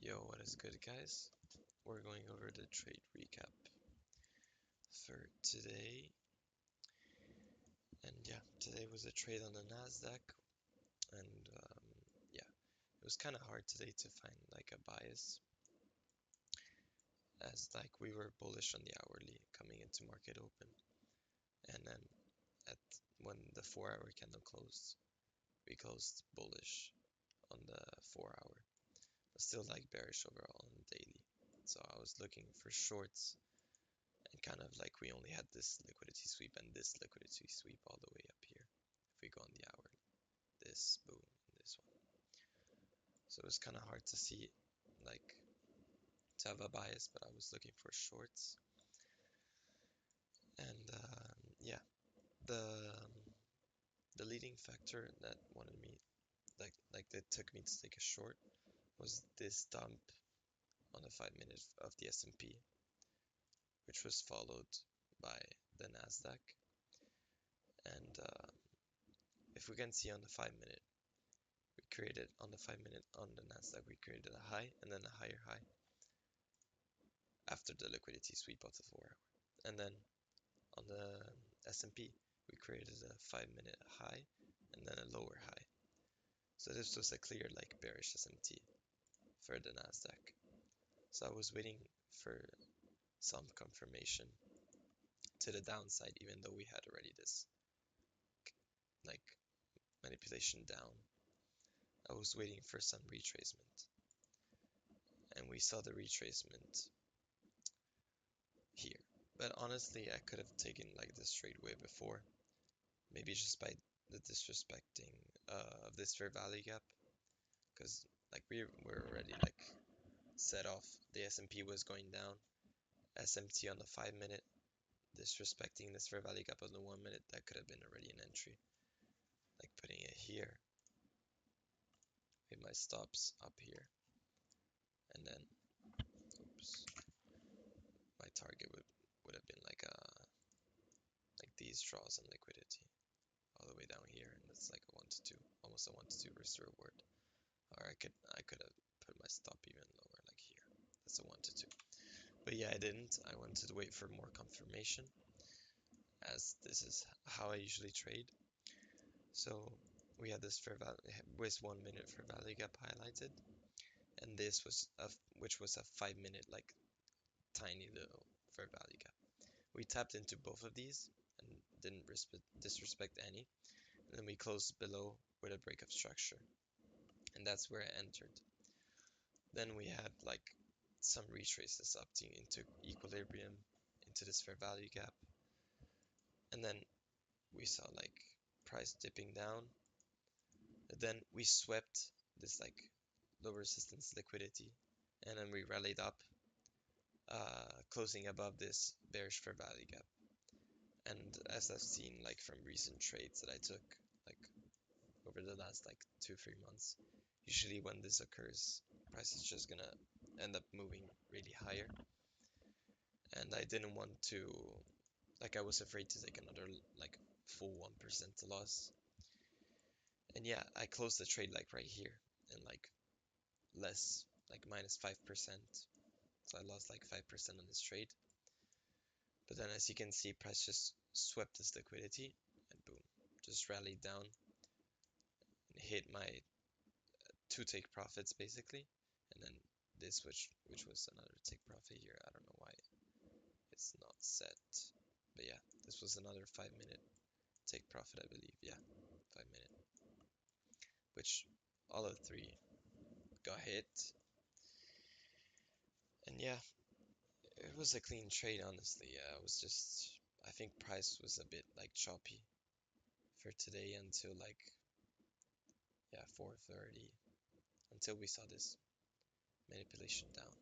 Yo, what is good, guys? We're going over the trade recap for today. And yeah, today was a trade on the Nasdaq, and yeah, it was kind of hard today to find like a bias, as like we were bullish on the hourly coming into market open, and then at when the 4-hour candle closed, we closed bullish on the 4-hour, but still like bearish overall on the daily. So I was looking for shorts. And kind of like we only had this liquidity sweep and this liquidity sweep all the way up here. If we go on the hourly, this, boom, and this one. So it was kind of hard to see, like, to have a bias, but I was looking for shorts. And yeah, the leading factor that wanted me, like that took me to take a short was this dump on the 5-minute of the S&P, which was followed by the Nasdaq. And if we can see on the 5-minute, we created on the 5-minute on the Nasdaq, we created a high and then a higher high after the liquidity sweep of the 4-hour. And then on the S&P, we created a 5-minute high and then a lower high. So this was a clear like bearish SMT for the Nasdaq. So I was waiting for some confirmation to the downside, even though we had already this like manipulation down. I was waiting for some retracement, and we saw the retracement here. But honestly, I could have taken like this trade way before, maybe just by the disrespecting of this fair value gap, because like we were already like set off. The S&P was going down, SMT on the 5-minute, disrespecting this fair value gap on the 1-minute. That could have been already an entry, like putting it here with my stops up here, and then oops, my target would have been like these draws on liquidity all the way down here, and that's like a 1 to 2, almost a 1 to 2 risk reward. Or I could have put my stop even lower, like here. That's a 1 to 2. But yeah, I didn't. I wanted to wait for more confirmation, as this is how I usually trade. So we had this fair value with 1-minute fair value gap highlighted, and this was which was a 5-minute like tiny little fair value gap. We tapped into both of these and didn't disrespect any, and then we closed below with a break of structure, and that's where I entered. Then we had like some retraces up into equilibrium, into this fair value gap, and then we saw like price dipping down. Then we swept this like low resistance liquidity, and then we rallied up, closing above this bearish fair value gap. And as I've seen like from recent trades that I took like over the last like 2-3 months, usually when this occurs, price is just gonna end up moving really higher. And I didn't want to, like I was afraid to take another like full 1% loss. And yeah, I closed the trade like right here and like less, like minus 5%. So I lost like 5% on this trade. But then as you can see, price just swept this liquidity and boom, just rallied down and hit my 2 take profits basically. And then this, which was another take profit here. I don't know why it's not set. But yeah, this was another 5-minute take profit, I believe. Yeah, 5-minute. Which all of 3 got hit. And yeah, it was a clean trade, honestly. Yeah, it was just, I think price was a bit like choppy for today until like, yeah, 4:30, until we saw this manipulation down.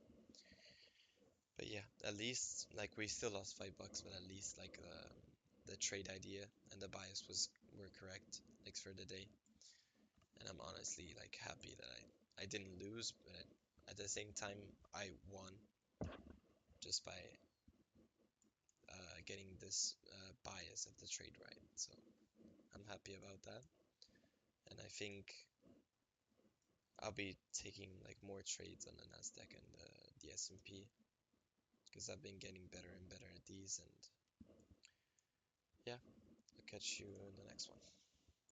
But yeah, at least like we still lost $5, but at least like the trade idea and the bias were correct like for the day. And I'm honestly like happy that I didn't lose, but at the same time I won just by getting this bias of the trade right. So I'm happy about that. And I think I'll be taking like more trades on the Nasdaq and the S&P because I've been getting better and better at these. And yeah, I'll catch you in the next one.